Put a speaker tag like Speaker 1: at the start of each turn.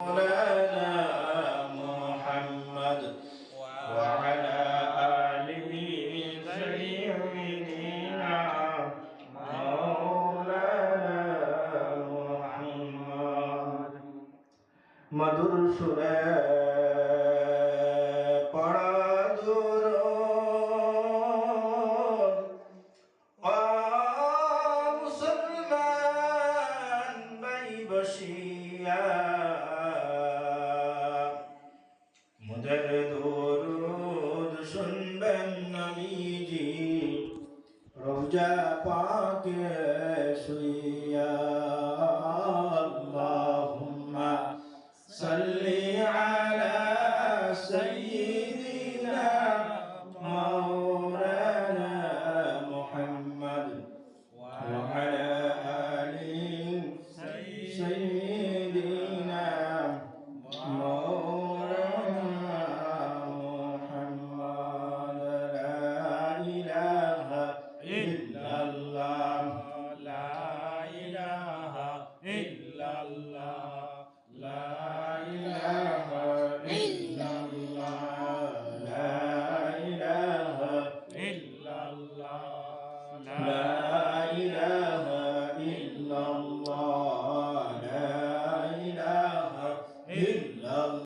Speaker 1: مولانا محمد وعلى آله سيدنا مولانا محمد মধুর সুরে পড়া দুরূদ ও মুসলমান ভাই বসিয়া মুদের দুরূদ শুনবেন নবীজি রওজা পাকে